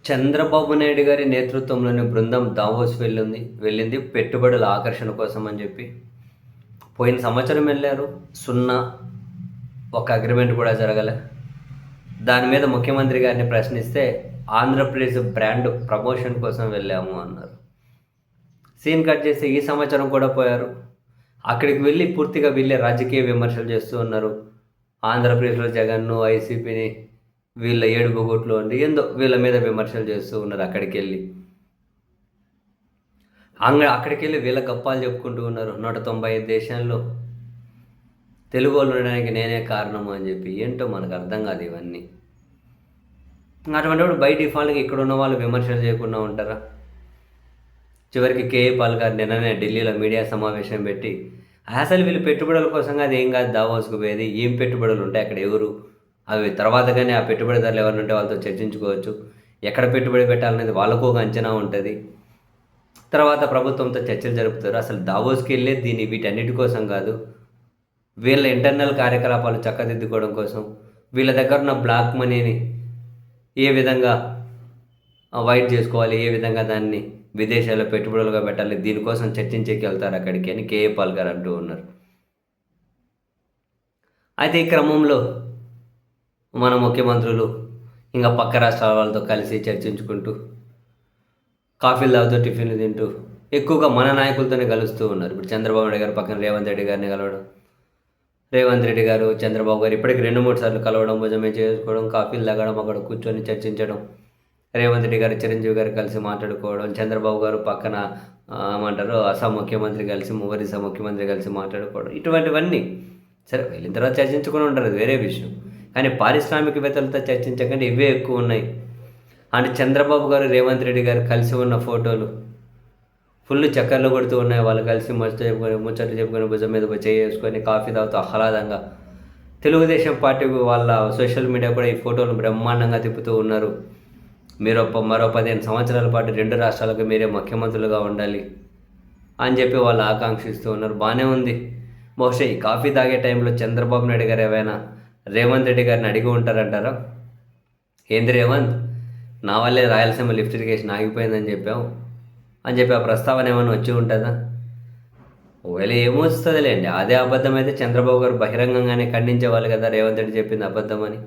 చంద్రబాబు నాయుడు గారి నేతృత్వంలోని బృందం దావోస్ వెళ్ళింది పెట్టుబడుల ఆకర్షణ కోసం అని చెప్పి. పోయిన సంవత్సరం వెళ్ళారు. సున్నా ఒక అగ్రిమెంట్ కూడా జరగలే. దాని మీద ముఖ్యమంత్రి గారిని ప్రశ్నిస్తే ఆంధ్రప్రదేశ్ బ్రాండ్ ప్రమోషన్ కోసం వెళ్ళాము అన్నారు. సీన్ కట్ చేసి ఈ సంవత్సరం కూడా పోయారు. అక్కడికి వెళ్ళి పూర్తిగా వీళ్ళే రాజకీయ విమర్శలు చేస్తూ ఉన్నారు. ఆంధ్రప్రదేశ్లో జగన్ను, వైసీపీని, వీళ్ళ ఏడుపుగొట్లు అండి ఏందో వీళ్ళ మీద విమర్శలు చేస్తూ ఉన్నారు. అక్కడికి వెళ్ళి వీళ్ళ గప్పాలు చెప్పుకుంటూ ఉన్నారు. 195 దేశాల్లో తెలుగు వాళ్ళు ఉండడానికి నేనే కారణము అని చెప్పి. ఏంటో మనకు అర్థం కాదు ఇవన్నీ. అటువంటిప్పుడు బై డిఫాల్ట్గా ఇక్కడ ఉన్న వాళ్ళు విమర్శలు చేయకుండా ఉంటారా? చివరికి కేఏ పాల్ గారు నిన్ననే ఢిల్లీలో మీడియా సమావేశం పెట్టి అసలు వీళ్ళు పెట్టుబడుల కోసం అది ఏం కాదు దావోస్కు పోయేది, ఏం పెట్టుబడులు ఉంటాయి అక్కడ, ఎవరు అవి తర్వాత కానీ ఆ పెట్టుబడిదారులు ఎవరు ఉంటే వాళ్ళతో చర్చించుకోవచ్చు, ఎక్కడ పెట్టుబడి పెట్టాలనేది వాళ్ళకు ఒక అంచనా ఉంటుంది, తర్వాత ప్రభుత్వంతో చర్చలు జరుపుతారు. అసలు దావోస్కి వెళ్ళేది వీటన్నిటి కోసం కాదు, వీళ్ళ ఇంటర్నల్ కార్యకలాపాలు చక్కదిద్దుకోవడం కోసం, వీళ్ళ దగ్గర ఉన్న బ్లాక్ మనీని ఏ విధంగా వైట్ చేసుకోవాలి, ఏ విధంగా దాన్ని విదేశాల్లో పెట్టుబడులుగా పెట్టాలి, దీనికోసం చర్చించేకి వెళ్తారు అక్కడికి అని కేఏ పాల్ గారు అంటూ ఉన్నారు. అయితే ఈ క్రమంలో మన ముఖ్యమంత్రులు ఇంకా పక్క రాష్ట్రాల వాళ్ళతో కలిసి చర్చించుకుంటూ కాఫీలు తాగుతూ టిఫిన్లు తింటూ ఎక్కువగా మన నాయకులతోనే కలుస్తూ ఉన్నారు. ఇప్పుడు చంద్రబాబు నాయుడు గారు పక్కన రేవంత్ రెడ్డి గారిని కలవడం, రేవంత్ రెడ్డి గారు చంద్రబాబు గారు ఇప్పటికి 2-3 సార్లు కలవడం, భుజమే చేసుకోవడం, కాఫీలు తాగడం, అక్కడ కూర్చొని చర్చించడం, రేవంత్ రెడ్డి గారు చిరంజీవి గారు కలిసి మాట్లాడుకోవడం, చంద్రబాబు గారు పక్కన ఏమంటారు అస్సాం ముఖ్యమంత్రి కలిసి, ఒరిస్సా ముఖ్యమంత్రి కలిసి మాట్లాడుకోవడం, ఇటువంటివన్నీ సరే వెళ్ళిన తర్వాత చర్చించుకుని ఉంటారు, అది వేరే విషయం. కానీ పారిశ్రామికవేత్తలతో చర్చించకండి ఇవే ఎక్కువ ఉన్నాయి. అంటే చంద్రబాబు గారు రేవంత్ రెడ్డి గారు కలిసి ఉన్న ఫోటోలు ఫుల్ చక్కర్లు కొడుతూ ఉన్నాయి. వాళ్ళు కలిసి ముచ్చట్లు చెప్పుకొని భుజం మీద చేసుకొని కాఫీ తాగుతూ ఆహ్లాదంగా. తెలుగుదేశం పార్టీ వాళ్ళ సోషల్ మీడియా కూడా ఈ ఫోటోలు బ్రహ్మాండంగా తిప్పుతూ ఉన్నారు. మీరు మరో 15 సంవత్సరాల పాటు 2 రాష్ట్రాలకు మీరే ముఖ్యమంత్రులుగా ఉండాలి అని చెప్పి వాళ్ళు ఆకాంక్షిస్తూ ఉన్నారు. బాగానే ఉంది. బహుశా ఈ కాఫీ తాగే టైంలో చంద్రబాబు నాయుడు గారు ఏమైనా రేవంత్ రెడ్డి గారిని అడిగి ఉంటారంటారా? ఏంది రేవంత్, నా వల్లే రాయలసీమ లిఫ్ట్ ఇరిగేషన్ ఆగిపోయిందని చెప్పావు అని చెప్పి ఆ ప్రస్తావన ఏమైనా వచ్చి ఉంటుందా? ఒకవేళ ఏమొస్తుందిలేండి. అదే అబద్ధం అయితే చంద్రబాబు గారు బహిరంగంగానే ఖండించేవాళ్ళు కదా రేవంత్ రెడ్డి చెప్పింది అబద్ధం అని.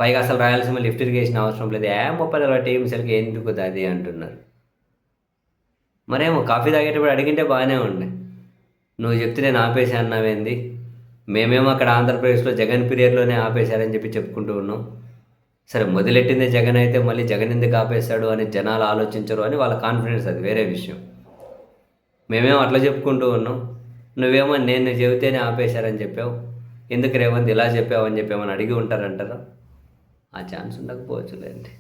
పైగా అసలు రాయలసీమ లిఫ్ట్ ఇరిగేషన్ అవసరం లేదు, 30 టీఎంసీలకి ఎందుకు అది అంటున్నారు. మరేమో కాఫీ తాగేటప్పుడు అడిగింటే బాగానే ఉండే. నువ్వు చెప్తే నేను ఆపేసా అన్నావేంది? మేమేమో అక్కడ ఆంధ్రప్రదేశ్లో జగన్ పీరియడ్లోనే ఆపేశారని చెప్పి చెప్పుకుంటూ ఉన్నాం. సరే మొదలెట్టిందే జగన్ అయితే మళ్ళీ జగన్ ఎందుకు ఆపేశాడు అని జనాలు ఆలోచించరు అని వాళ్ళ కాన్ఫిడెన్స్, అది వేరే విషయం. మేమేమో అట్లా చెప్పుకుంటూ ఉన్నాం, నువ్వేమో నేను చెబితేనే ఆపేశారని చెప్పావు, ఎందుకు రేవంత్ ఇలా చెప్పావు అని చెప్పి ఏమని అడిగి ఉంటారంటారా? ఆ ఛాన్స్ ఉండకపోవచ్చులేండి.